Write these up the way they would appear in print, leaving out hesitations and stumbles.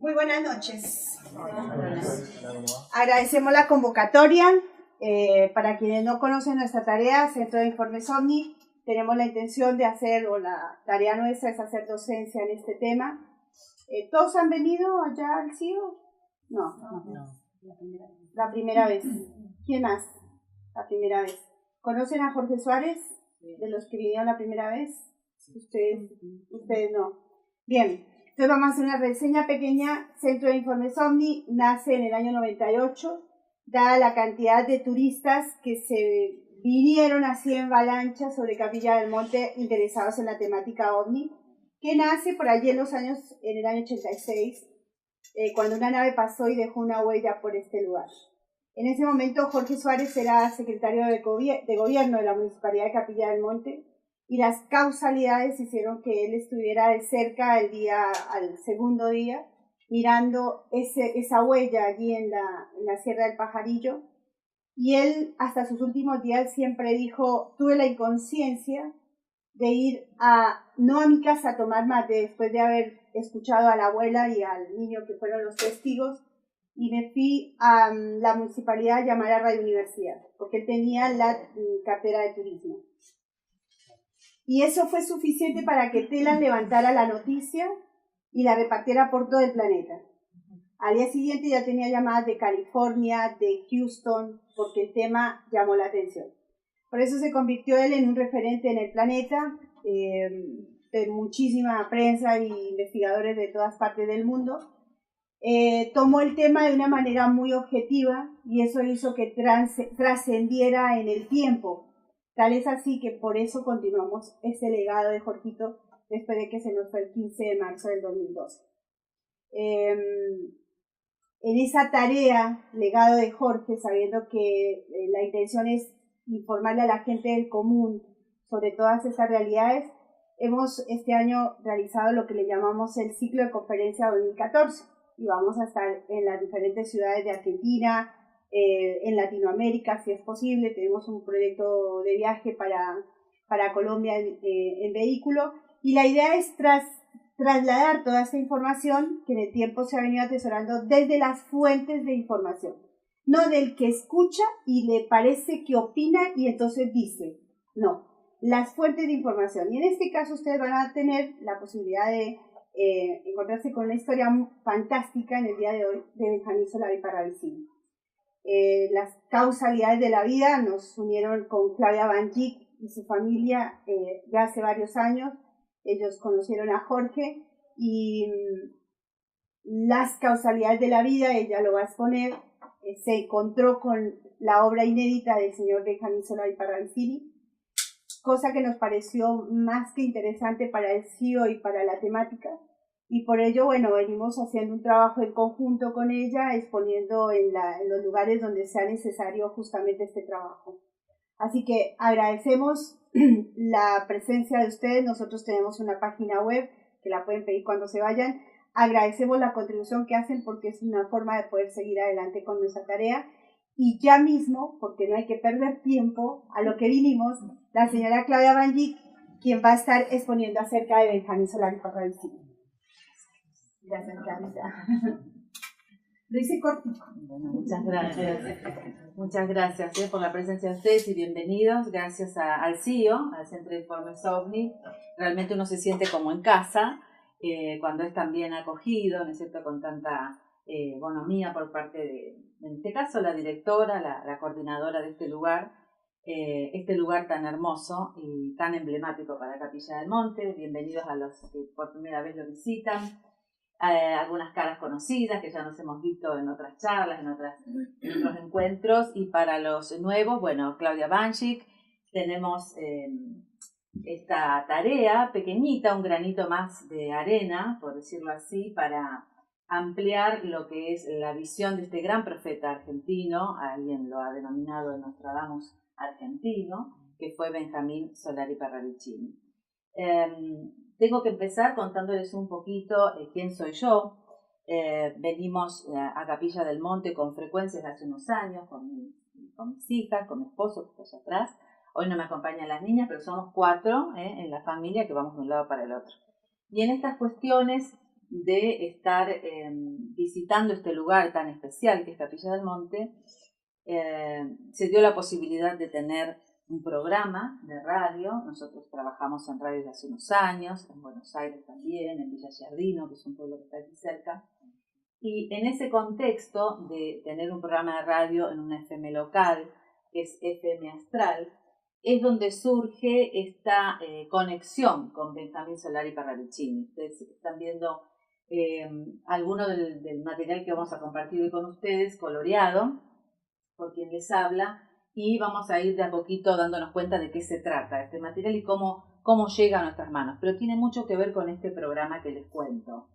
Muy buenas noches. Agradecemos la convocatoria. Para quienes no conocen nuestra tarea, Centro de Informes OVNI, tenemos la intención de hacer, o la tarea nuestra es hacer docencia en este tema. ¿Todos han venido allá al CIO? No. La primera vez. ¿Quién más? La primera vez. ¿Conocen a Jorge Suárez? De los que vinieron la primera vez. Ustedes no. Bien. Entonces vamos a hacer una reseña pequeña. Centro de Informes OVNI nace en el año 98, dada la cantidad de turistas que se vinieron así en avalancha sobre Capilla del Monte interesados en la temática OVNI, que nace por allí en el año 86, cuando una nave pasó y dejó una huella por este lugar. En ese momento Jorge Suárez era secretario de gobierno de la Municipalidad de Capilla del Monte, y las causalidades hicieron que él estuviera de cerca al segundo día, mirando esa huella allí en la Sierra del Pajarillo. Y él, hasta sus últimos días, siempre dijo: tuve la inconsciencia de ir no a mi casa a tomar mate después de haber escuchado a la abuela y al niño que fueron los testigos, y me fui a la municipalidad a llamar a Radio Universidad, porque él tenía la cartera de turismo. Y eso fue suficiente para que Telam levantara la noticia y la repartiera por todo el planeta. Al día siguiente ya tenía llamadas de California, de Houston, porque el tema llamó la atención. Por eso se convirtió él en un referente en el planeta, de muchísima prensa y investigadores de todas partes del mundo. Tomó el tema de una manera muy objetiva y eso hizo que trascendiera en el tiempo. Tal es así que por eso continuamos este legado de Jorgito después de que se nos fue el 15 de marzo del 2012. En esa tarea, legado de Jorge, sabiendo que la intención es informarle a la gente del común sobre todas estas realidades, hemos este año realizado lo que le llamamos el ciclo de conferencia 2014 y vamos a estar en las diferentes ciudades de Argentina, en Latinoamérica, si es posible. Tenemos un proyecto de viaje para Colombia en vehículo, y la idea es trasladar toda esta información que en el tiempo se ha venido atesorando desde las fuentes de información, no del que escucha y le parece que opina y entonces dice, no, las fuentes de información. Y en este caso ustedes van a tener la posibilidad de encontrarse con una historia fantástica en el día de hoy de Benjamín Solari Parravicini. Las causalidades de la vida nos unieron con Claudia Banchik y su familia ya hace varios años. Ellos conocieron a Jorge y las causalidades de la vida, ella lo va a exponer, se encontró con la obra inédita del señor Benjamín Solari Parravicini, cosa que nos pareció más que interesante para el CIO y para la temática. Y por ello, bueno, venimos haciendo un trabajo en conjunto con ella, exponiendo en los lugares donde sea necesario justamente este trabajo. Así que agradecemos la presencia de ustedes. Nosotros tenemos una página web que la pueden pedir cuando se vayan. Agradecemos la contribución que hacen porque es una forma de poder seguir adelante con nuestra tarea. Y ya mismo, porque no hay que perder tiempo, a lo que vinimos, la señora Claudia Banchik, quien va a estar exponiendo acerca de Benjamín Solari Parravicini. Gracias, Claudia. Lo hice cortito. Bueno, muchas gracias. Muchas gracias por la presencia de ustedes y bienvenidos. Gracias al CIO, al Centro de Informes OVNI. Realmente uno se siente como en casa cuando es tan bien acogido, ¿no es cierto?, con tanta bonomía por parte de, en este caso, la directora, la coordinadora de este lugar tan hermoso y tan emblemático para Capilla del Monte. Bienvenidos a los que por primera vez lo visitan. Algunas caras conocidas que ya nos hemos visto en otras charlas, en otros encuentros, y para los nuevos, bueno, Claudia Banchik, tenemos esta tarea pequeñita, un granito más de arena, por decirlo así, para ampliar lo que es la visión de este gran profeta argentino, alguien lo ha denominado el Nostradamus argentino, que fue Benjamín Solari Parravicini. Tengo que empezar contándoles un poquito quién soy yo. Venimos a Capilla del Monte con frecuencia desde hace unos años, con mis hijas, con mi esposo que está allá atrás. Hoy no me acompañan las niñas, pero somos 4 en la familia que vamos de un lado para el otro. Y en estas cuestiones de estar visitando este lugar tan especial que es Capilla del Monte, se dio la posibilidad de tener un programa de radio. Nosotros trabajamos en radio desde hace unos años, en Buenos Aires también, en Villa Giardino, que es un pueblo que está aquí cerca. Y en ese contexto de tener un programa de radio en una FM local, que es FM Astral, es donde surge esta conexión con Benjamín Solari Parravicini. Ustedes están viendo alguno del material que vamos a compartir hoy con ustedes, coloreado por quien les habla, y vamos a ir de a poquito dándonos cuenta de qué se trata este material y cómo llega a nuestras manos. Pero tiene mucho que ver con este programa que les cuento.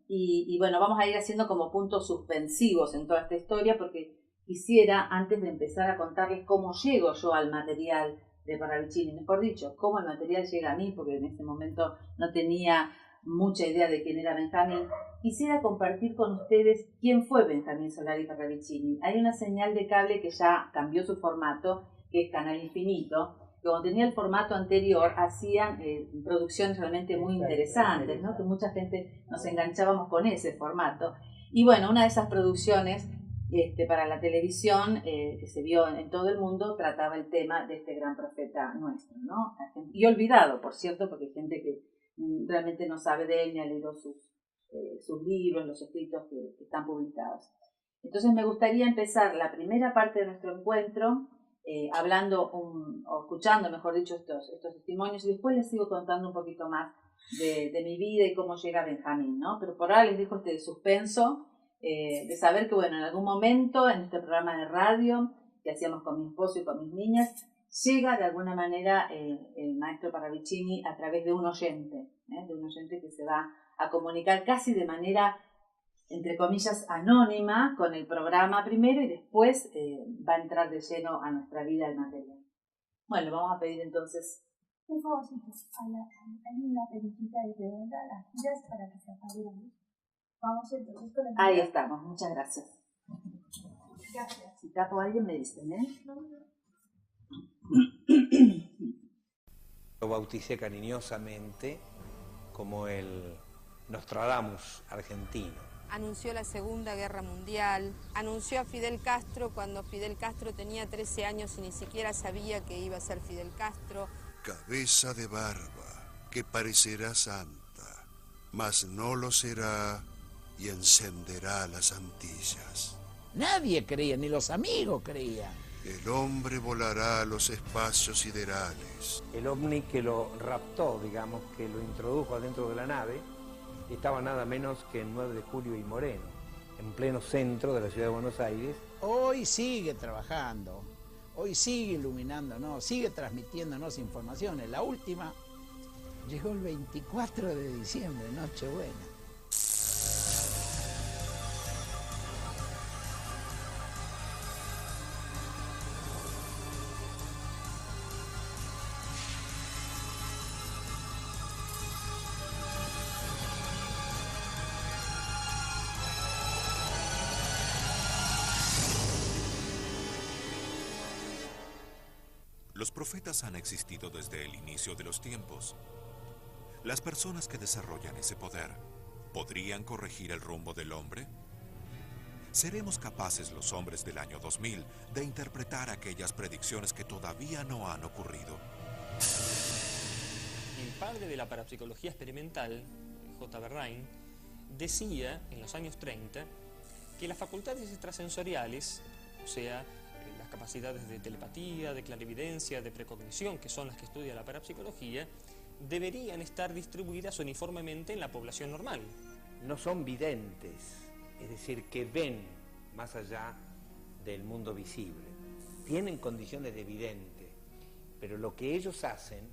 Y bueno, vamos a ir haciendo como puntos suspensivos en toda esta historia, porque quisiera, antes de empezar a contarles cómo llego yo al material de Parravicini, mejor dicho, cómo el material llega a mí, porque en ese momento no tenía mucha idea de quién era Benjamín, quisiera compartir con ustedes quién fue Benjamín Solari Parravicini. Hay una señal de cable que ya cambió su formato, que es Canal Infinito. Como tenía el formato anterior, hacían producciones realmente muy interesantes, ¿no? Que mucha gente nos enganchábamos con ese formato. Y bueno, una de esas producciones para la televisión que se vio en todo el mundo trataba el tema de este gran profeta nuestro, ¿no? Y olvidado, por cierto, porque hay gente que realmente no sabe de él ni ha leído sus libros, los escritos que están publicados. Entonces me gustaría empezar la primera parte de nuestro encuentro hablando o escuchando, mejor dicho, estos testimonios, y después les sigo contando un poquito más de mi vida y cómo llega Benjamín, ¿no? Pero por ahora les dejo este suspenso de saber que, bueno, en algún momento en este programa de radio que hacíamos con mi esposo y con mis niñas, llega de alguna manera el maestro Parravicini a través de un oyente que se va a comunicar casi de manera, entre comillas, anónima con el programa primero, y después va a entrar de lleno a nuestra vida el material. Bueno, vamos a pedir entonces... Un favorcito, hay una periquita de redonda, las tiras para que se apague la luz. Vamos entonces con el... Ahí estamos, muchas gracias. Gracias. Si tapo a alguien me dicen, Lo bauticé cariñosamente como el Nostradamus argentino. Anunció la Segunda Guerra Mundial, anunció a Fidel Castro cuando Fidel Castro tenía 13 años y ni siquiera sabía que iba a ser Fidel Castro. Cabeza de barba, que parecerá santa, mas no lo será y encenderá las Antillas. Nadie creía, ni los amigos creían. El hombre volará a los espacios siderales. El ovni que lo raptó, digamos, que lo introdujo adentro de la nave, estaba nada menos que en 9 de Julio y Moreno, en pleno centro de la ciudad de Buenos Aires. Hoy sigue trabajando, hoy sigue iluminándonos, sigue transmitiéndonos informaciones. La última llegó el 24 de diciembre, Nochebuena. Los profetas han existido desde el inicio de los tiempos. Las personas que desarrollan ese poder, ¿podrían corregir el rumbo del hombre? ¿Seremos capaces los hombres del año 2000 de interpretar aquellas predicciones que todavía no han ocurrido? El padre de la parapsicología experimental, J. Berrain, decía en los años 30 que las facultades extrasensoriales, o sea, las capacidades de telepatía, de clarividencia, de precognición, que son las que estudia la parapsicología, deberían estar distribuidas uniformemente en la población normal. No son videntes, es decir, que ven más allá del mundo visible. Tienen condiciones de vidente, pero lo que ellos hacen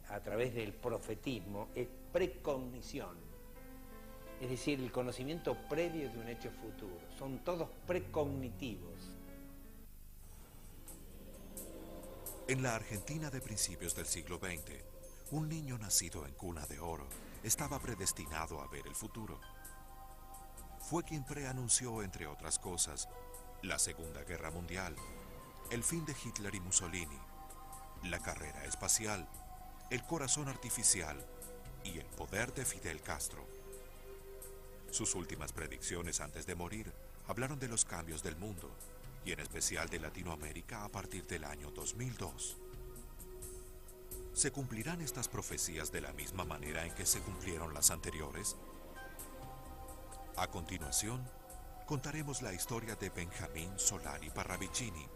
a través del profetismo es precognición. Es decir, el conocimiento previo de un hecho futuro. Son todos precognitivos. En la Argentina de principios del siglo XX, un niño nacido en cuna de oro estaba predestinado a ver el futuro. Fue quien preanunció, entre otras cosas, la Segunda Guerra Mundial, el fin de Hitler y Mussolini, la carrera espacial, el corazón artificial y el poder de Fidel Castro. Sus últimas predicciones antes de morir hablaron de los cambios del mundo, y en especial de Latinoamérica a partir del año 2002. ¿Se cumplirán estas profecías de la misma manera en que se cumplieron las anteriores? A continuación, contaremos la historia de Benjamín Solari Parravicini,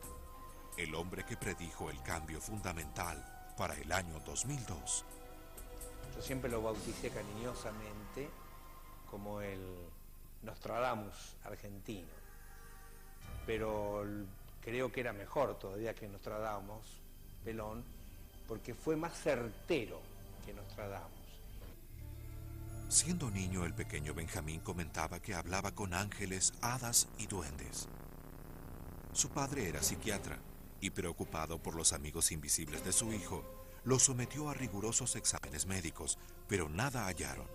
el hombre que predijo el cambio fundamental para el año 2002. Yo siempre lo bauticé cariñosamente como el Nostradamus argentino, pero creo que era mejor todavía que Nostradamus, Pelón, porque fue más certero que Nostradamus. Siendo niño, el pequeño Benjamín comentaba que hablaba con ángeles, hadas y duendes. Su padre era psiquiatra y, preocupado por los amigos invisibles de su hijo, lo sometió a rigurosos exámenes médicos, pero nada hallaron.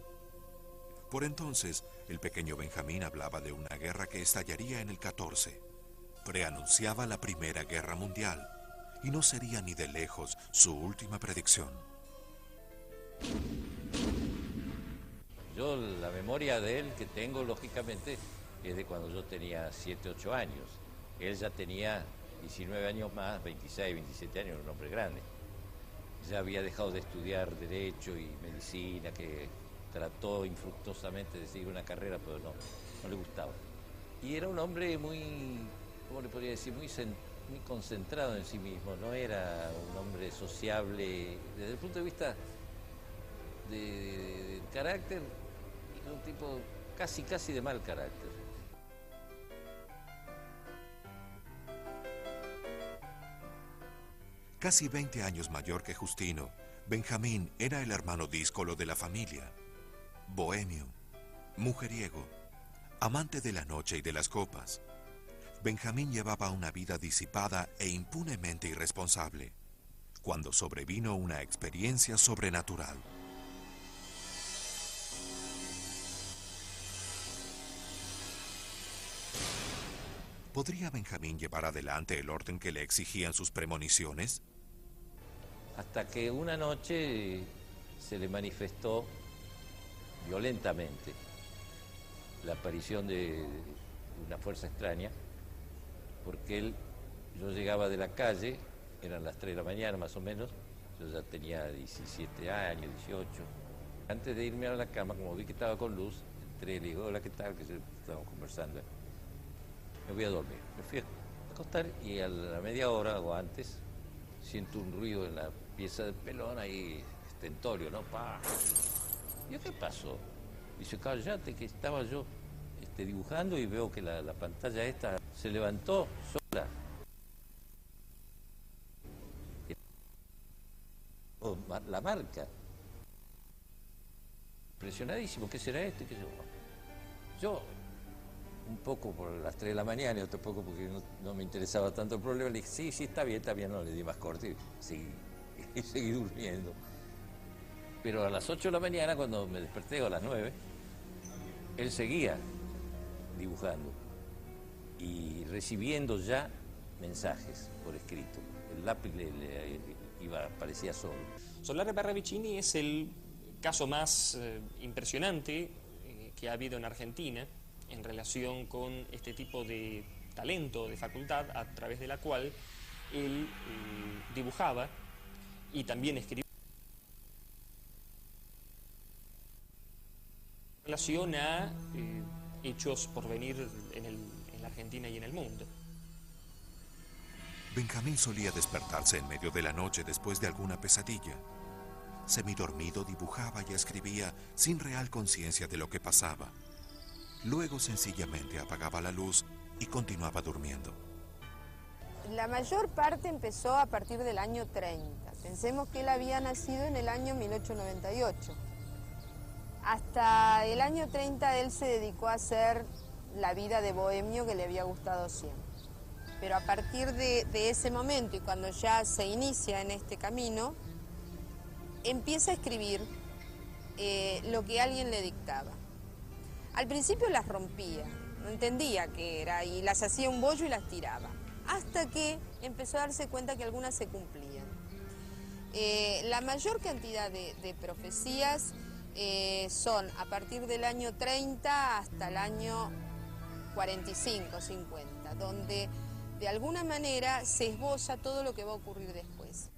Por entonces, el pequeño Benjamín hablaba de una guerra que estallaría en el 14. Preanunciaba la Primera Guerra Mundial, y no sería ni de lejos su última predicción. Yo la memoria de él que tengo, lógicamente, es de cuando yo tenía 7, 8 años. Él ya tenía 19 años más, 26, 27 años, un hombre grande. Ya había dejado de estudiar Derecho y Medicina, que trató infructuosamente de seguir una carrera, pero no le gustaba. Y era un hombre muy, ¿cómo le podría decir? Muy concentrado en sí mismo, no era un hombre sociable. Desde el punto de vista de carácter, era un tipo casi de mal carácter. Casi 20 años mayor que Justino, Benjamín era el hermano díscolo de la familia. Bohemio, mujeriego, amante de la noche y de las copas. Benjamín llevaba una vida disipada e impunemente irresponsable, cuando sobrevino una experiencia sobrenatural. ¿Podría Benjamín llevar adelante el orden que le exigían sus premoniciones? Hasta que una noche se le manifestó violentamente la aparición de una fuerza extraña, porque yo llegaba de la calle, eran las 3 de la mañana más o menos, yo ya tenía 17 años, 18. Antes de irme a la cama, como vi que estaba con luz, entré y le digo, hola, ¿qué tal? Que estábamos conversando. Me voy a dormir. Me fui a acostar y a la media hora o antes siento un ruido en la pieza del Pelón, ahí estentorio, ¿no? ¡Pah! ¿Y qué pasó? Dice, cállate, que estaba yo dibujando y veo que la pantalla esta se levantó sola. La marca. Impresionadísimo, ¿qué será esto? Yo, un poco por las 3 de la mañana y otro poco porque no me interesaba tanto el problema, le dije, sí, está bien, no, le di más corte y seguí durmiendo. Pero a las 8 de la mañana, cuando me desperté, o a las 9, él seguía dibujando y recibiendo ya mensajes por escrito. El lápiz aparecía solo. Solari Parravicini es el caso más impresionante que ha habido en Argentina en relación con este tipo de talento, de facultad, a través de la cual él dibujaba y también escribía en relación a hechos por venir en la Argentina y en el mundo. Benjamín solía despertarse en medio de la noche después de alguna pesadilla. Semidormido dibujaba y escribía sin real conciencia de lo que pasaba. Luego sencillamente apagaba la luz y continuaba durmiendo. La mayor parte empezó a partir del año 30. Pensemos que él había nacido en el año 1898. Hasta el año 30 él se dedicó a hacer la vida de bohemio que le había gustado siempre. Pero a partir de ese momento y cuando ya se inicia en este camino, empieza a escribir lo que alguien le dictaba. Al principio las rompía, no entendía qué era y las hacía un bollo y las tiraba, hasta que empezó a darse cuenta que algunas se cumplían. La mayor cantidad de profecías son a partir del año 30 hasta el año 45, 50, donde de alguna manera se esboza todo lo que va a ocurrir después.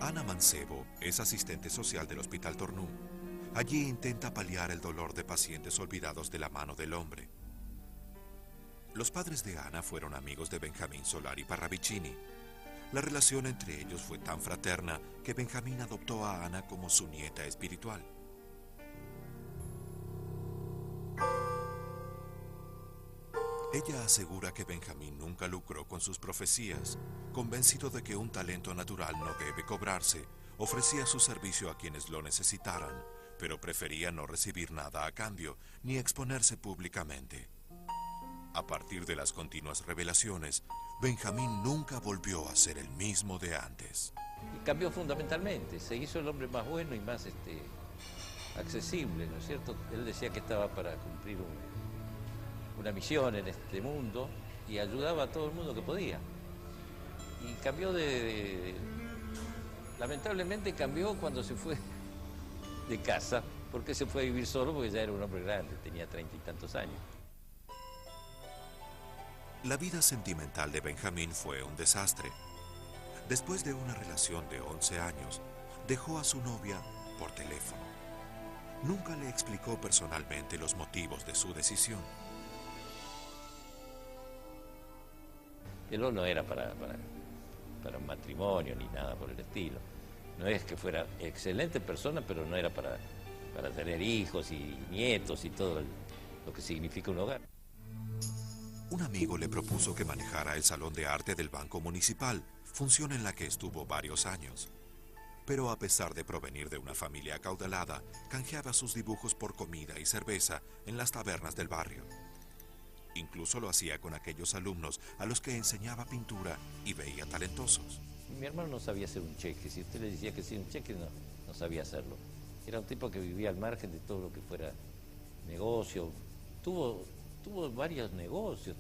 Ana Mancebo es asistente social del Hospital Tornú. Allí intenta paliar el dolor de pacientes olvidados de la mano del hombre. Los padres de Ana fueron amigos de Benjamín Solari Parravicini. La relación entre ellos fue tan fraterna que Benjamín adoptó a Ana como su nieta espiritual. Ella asegura que Benjamín nunca lucró con sus profecías. Convencido de que un talento natural no debe cobrarse, ofrecía su servicio a quienes lo necesitaran, pero prefería no recibir nada a cambio, ni exponerse públicamente. A partir de las continuas revelaciones, Benjamín nunca volvió a ser el mismo de antes. Y cambió fundamentalmente, se hizo el hombre más bueno y más accesible, ¿no es cierto? Él decía que estaba para cumplir una misión en este mundo y ayudaba a todo el mundo que podía. Y cambió lamentablemente cambió cuando se fue de casa, porque se fue a vivir solo porque ya era un hombre grande, tenía 30 y tantos años. La vida sentimental de Benjamín fue un desastre. Después de una relación de 11 años, dejó a su novia por teléfono. Nunca le explicó personalmente los motivos de su decisión. Él no era para un matrimonio ni nada por el estilo. No es que fuera excelente persona, pero no era para tener hijos y nietos y todo lo que significa un hogar. Un amigo le propuso que manejara el Salón de Arte del Banco Municipal, función en la que estuvo varios años. Pero a pesar de provenir de una familia acaudalada, canjeaba sus dibujos por comida y cerveza en las tabernas del barrio. Incluso lo hacía con aquellos alumnos a los que enseñaba pintura y veía talentosos. Mi hermano no sabía hacer un cheque. Si usted le decía que sí un cheque, no sabía hacerlo. Era un tipo que vivía al margen de todo lo que fuera negocio. Tuvo varios negocios,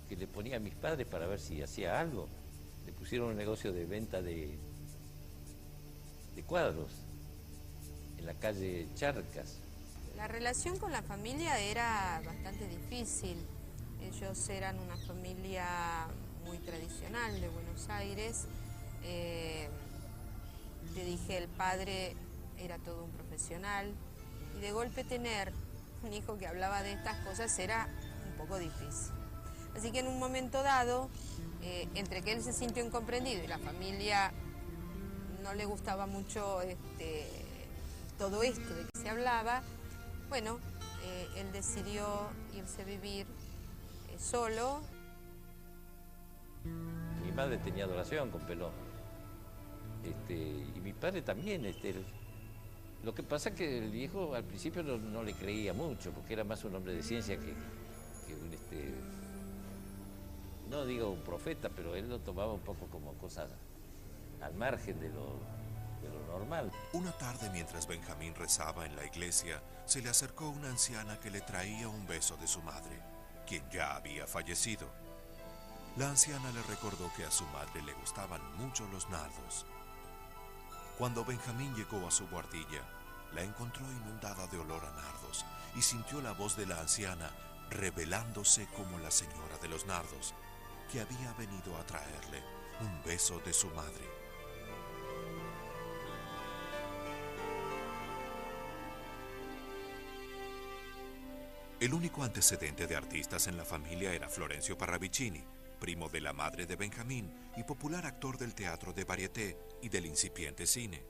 que le ponía a mis padres para ver si hacía algo. Le pusieron un negocio de venta de cuadros en la calle Charcas. La relación con la familia era bastante difícil. Ellos eran una familia muy tradicional de Buenos Aires. Te dije, el padre era todo un profesional y de golpe tener un hijo que hablaba de estas cosas era un poco difícil. Así que en un momento dado, entre que él se sintió incomprendido y la familia no le gustaba mucho todo esto de que se hablaba, bueno, él decidió irse a vivir solo. Mi madre tenía adoración con Pelón. Y mi padre también. Lo que pasa es que el viejo al principio no le creía mucho, porque era más un hombre de ciencia que no digo un profeta, pero él lo tomaba un poco como cosas al margen de lo normal. Una tarde, mientras Benjamín rezaba en la iglesia, se le acercó una anciana que le traía un beso de su madre, quien ya había fallecido. La anciana le recordó que a su madre le gustaban mucho los nardos. Cuando Benjamín llegó a su buhardilla, la encontró inundada de olor a nardos y sintió la voz de la anciana revelándose como la señora de los nardos, que había venido a traerle un beso de su madre. El único antecedente de artistas en la familia era Florencio Parravicini, primo de la madre de Benjamín y popular actor del teatro de varieté y del incipiente cine.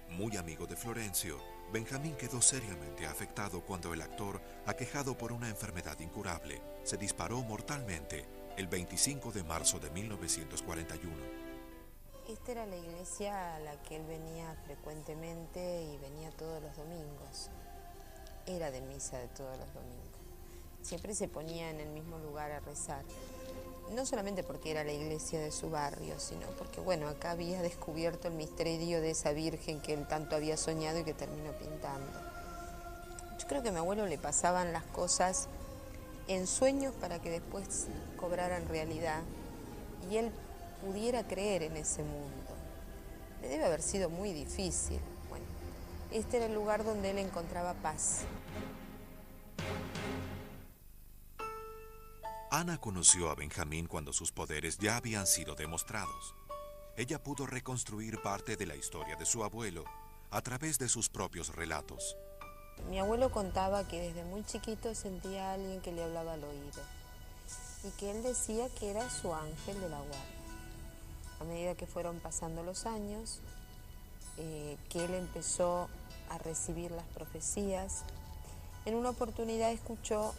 Muy amigo de Florencio, Benjamín quedó seriamente afectado cuando el actor, aquejado por una enfermedad incurable, se disparó mortalmente el 25 de marzo de 1941. Esta era la iglesia a la que él venía frecuentemente y venía todos los domingos. Era de misa de todos los domingos. Siempre se ponía en el mismo lugar a rezar. No solamente porque era la iglesia de su barrio, sino porque, bueno, acá había descubierto el misterio de esa Virgen que él tanto había soñado y que terminó pintando. Yo creo que a mi abuelo le pasaban las cosas en sueños para que después cobraran realidad y él pudiera creer en ese mundo. Le debe haber sido muy difícil. Bueno, este era el lugar donde él encontraba paz. Ana conoció a Benjamín cuando sus poderes ya habían sido demostrados. Ella pudo reconstruir parte de la historia de su abuelo a través de sus propios relatos. Mi abuelo contaba que desde muy chiquito sentía a alguien que le hablaba al oído y que él decía que era su ángel de la guarda. A medida que fueron pasando los años, que él empezó a recibir las profecías, en una oportunidad escuchó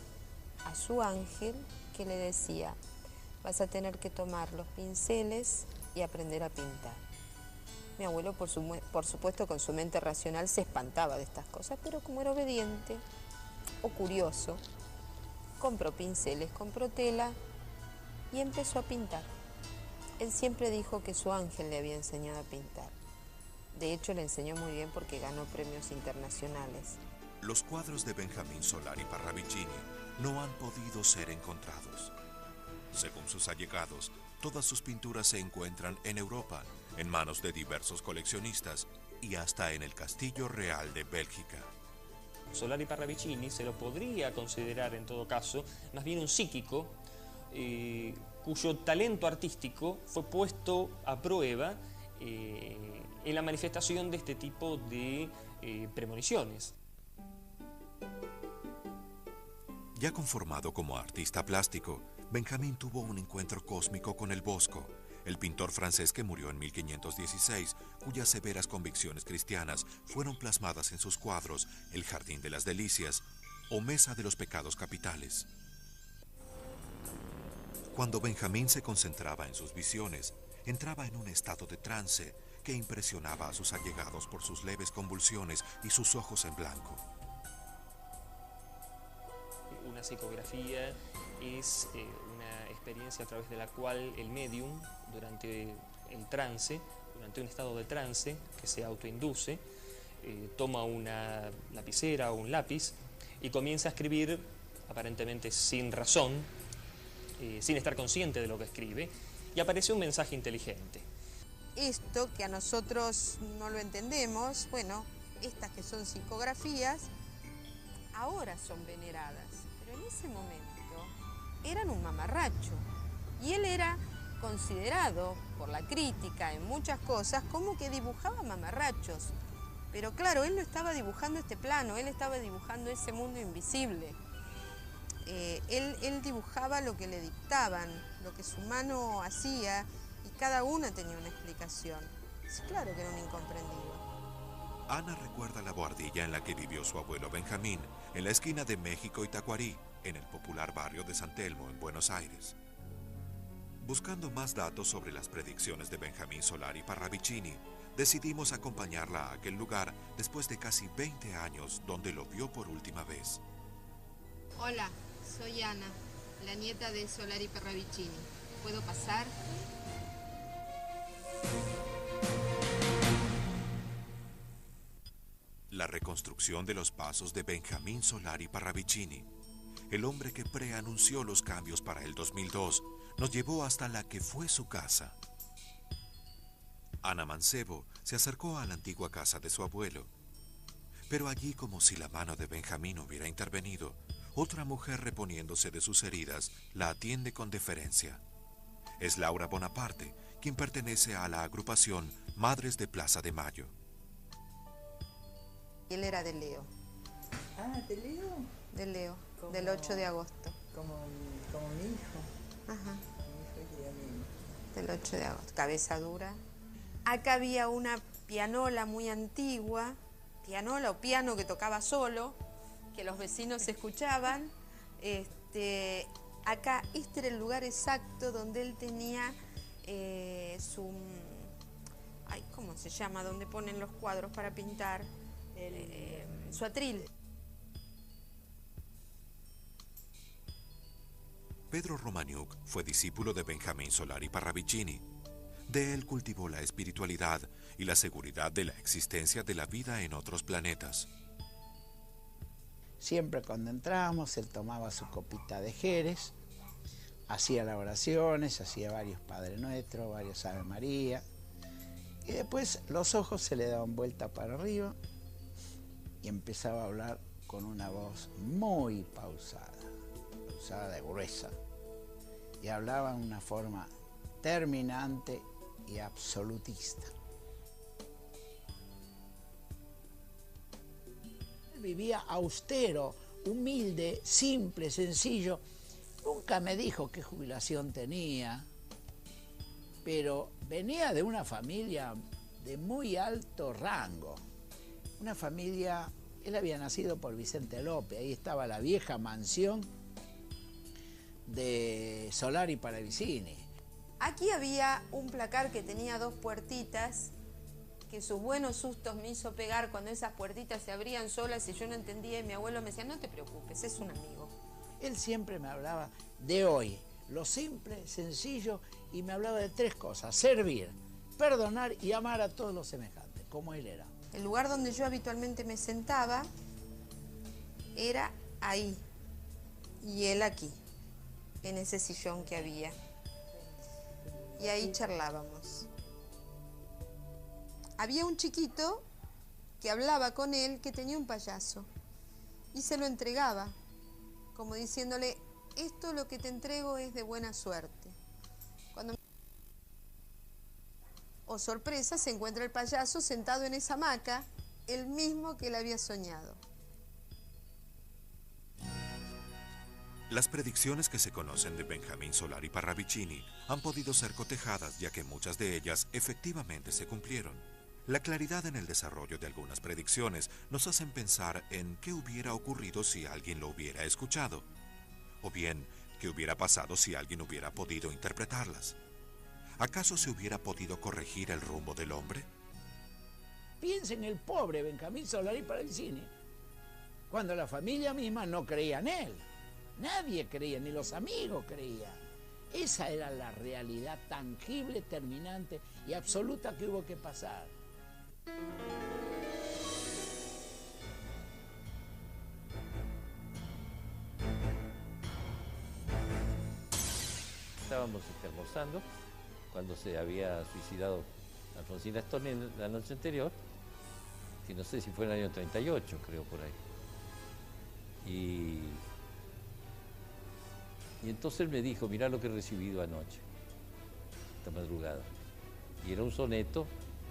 a su ángel que le decía: vas a tener que tomar los pinceles y aprender a pintar. Mi abuelo, por supuesto, con su mente racional se espantaba de estas cosas, pero como era obediente o curioso, compró pinceles, compró tela y empezó a pintar. Él siempre dijo que su ángel le había enseñado a pintar. De hecho, le enseñó muy bien porque ganó premios internacionales. Los cuadros de Benjamín Solari Parravicini no han podido ser encontrados. Según sus allegados, todas sus pinturas se encuentran en Europa, en manos de diversos coleccionistas y hasta en el Castillo Real de Bélgica. Solari Parravicini se lo podría considerar en todo caso más bien un psíquico cuyo talento artístico fue puesto a prueba en la manifestación de este tipo de premoniciones. Ya conformado como artista plástico, Benjamín tuvo un encuentro cósmico con el Bosco, el pintor francés que murió en 1516, cuyas severas convicciones cristianas fueron plasmadas en sus cuadros El Jardín de las Delicias o Mesa de los Pecados Capitales. Cuando Benjamín se concentraba en sus visiones, entraba en un estado de trance que impresionaba a sus allegados por sus leves convulsiones y sus ojos en blanco. Una psicografía es una experiencia a través de la cual el medium, durante el trance, durante un estado de trance que se autoinduce, toma una lapicera o un lápiz y comienza a escribir, aparentemente sin razón, sin estar consciente de lo que escribe, y aparece un mensaje inteligente. Esto que a nosotros no lo entendemos, bueno, estas que son psicografías, ahora son veneradas, pero en ese momento eran un mamarracho. Y él era considerado por la crítica en muchas cosas como que dibujaba mamarrachos. Pero claro, él no estaba dibujando este plano, él estaba dibujando ese mundo invisible. Él dibujaba lo que le dictaban, lo que su mano hacía, y cada una tenía una explicación. Es claro que era un incomprendido. Ana recuerda la bohardilla en la que vivió su abuelo Benjamín, en la esquina de México y Tacuarí, en el popular barrio de San Telmo, en Buenos Aires. Buscando más datos sobre las predicciones de Benjamín Solari Parravicini, decidimos acompañarla a aquel lugar después de casi 20 años donde lo vio por última vez. Hola, soy Ana, la nieta de Solari Parravicini. ¿Puedo pasar? La reconstrucción de los pasos de Benjamín Solari Parravicini, el hombre que preanunció los cambios para el 2002, nos llevó hasta la que fue su casa. Ana Mancebo se acercó a la antigua casa de su abuelo. Pero allí, como si la mano de Benjamín hubiera intervenido, otra mujer, reponiéndose de sus heridas, la atiende con deferencia. Es Laura Bonaparte, quien pertenece a la agrupación Madres de Plaza de Mayo. Él era de Leo. Ah, ¿de Leo? De Leo, del 8 de agosto. Como mi hijo. Ajá. Mi hijo quería mi hijo. Del 8 de agosto. Cabeza dura. Acá había una pianola muy antigua, pianola o piano que tocaba solo, que los vecinos escuchaban. Acá, este era el lugar exacto donde él tenía ¿cómo se llama? Donde ponen los cuadros para pintar. Su atril. Pedro Romaniuk fue discípulo de Benjamín Solari Parravicini. De él cultivó la espiritualidad y la seguridad de la existencia de la vida en otros planetas. Siempre cuando entrábamos, él tomaba su copita de Jerez, hacía las oraciones, hacía varios Padre Nuestro, varios Ave María, y después los ojos se le daban vuelta para arriba y empezaba a hablar con una voz muy pausada de gruesa, y hablaba en una forma terminante y absolutista. Él vivía austero, humilde, simple, sencillo. Nunca me dijo qué jubilación tenía, pero venía de una familia de muy alto rango. Una familia, él había nacido por Vicente López, ahí estaba la vieja mansión de Solari Paravicini. Aquí había un placar que tenía 2 puertitas, que sus buenos sustos me hizo pegar cuando esas puertitas se abrían solas y yo no entendía, y mi abuelo me decía, no te preocupes, es un amigo. Él siempre me hablaba de hoy, lo simple, sencillo, y me hablaba de 3 cosas: servir, perdonar y amar a todos los semejantes, como él era. El lugar donde yo habitualmente me sentaba era ahí, y él aquí, en ese sillón que había. Y ahí charlábamos. Había un chiquito que hablaba con él que tenía un payaso y se lo entregaba, como diciéndole, esto lo que te entrego es de buena suerte. Cuando, oh sorpresa, se encuentra el payaso sentado en esa hamaca, el mismo que él había soñado. Las predicciones que se conocen de Benjamín Solari Paravicini han podido ser cotejadas, ya que muchas de ellas efectivamente se cumplieron. La claridad en el desarrollo de algunas predicciones nos hacen pensar en qué hubiera ocurrido si alguien lo hubiera escuchado, o bien qué hubiera pasado si alguien hubiera podido interpretarlas. ¿Acaso se hubiera podido corregir el rumbo del hombre? Piensa en el pobre Benjamín Solari Paravicini, cuando la familia misma no creía en él. Nadie creía, ni los amigos creían. Esa era la realidad tangible, terminante y absoluta que hubo que pasar. Estábamos almorzando cuando se había suicidado Alfonsina Storni la noche anterior, que no sé si fue en el año 38, creo, por ahí. Y entonces él me dijo, mirá lo que he recibido anoche, esta madrugada. Y era un soneto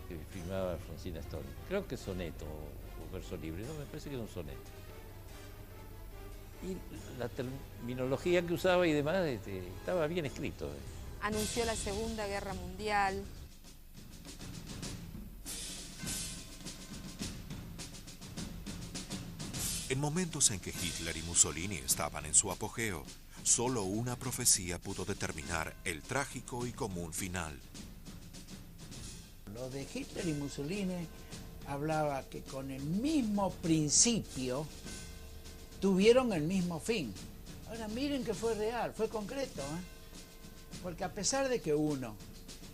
que firmaba Alfonsina Storni. Creo que soneto o verso libre, no, me parece que era un soneto. Y la terminología que usaba y demás estaba bien escrito. Anunció la Segunda Guerra Mundial. En momentos en que Hitler y Mussolini estaban en su apogeo, solo una profecía pudo determinar el trágico y común final. Lo de Hitler y Mussolini hablaba que con el mismo principio tuvieron el mismo fin. Ahora miren que fue real, fue concreto, ¿eh? Porque a pesar de que uno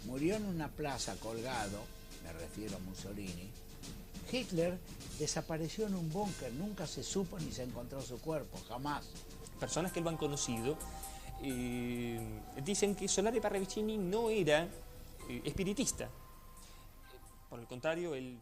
murió en una plaza colgado, me refiero a Mussolini, Hitler desapareció en un búnker, nunca se supo ni se encontró su cuerpo, jamás. Personas que lo han conocido dicen que Solari Paravicini no era espiritista. Por el contrario, él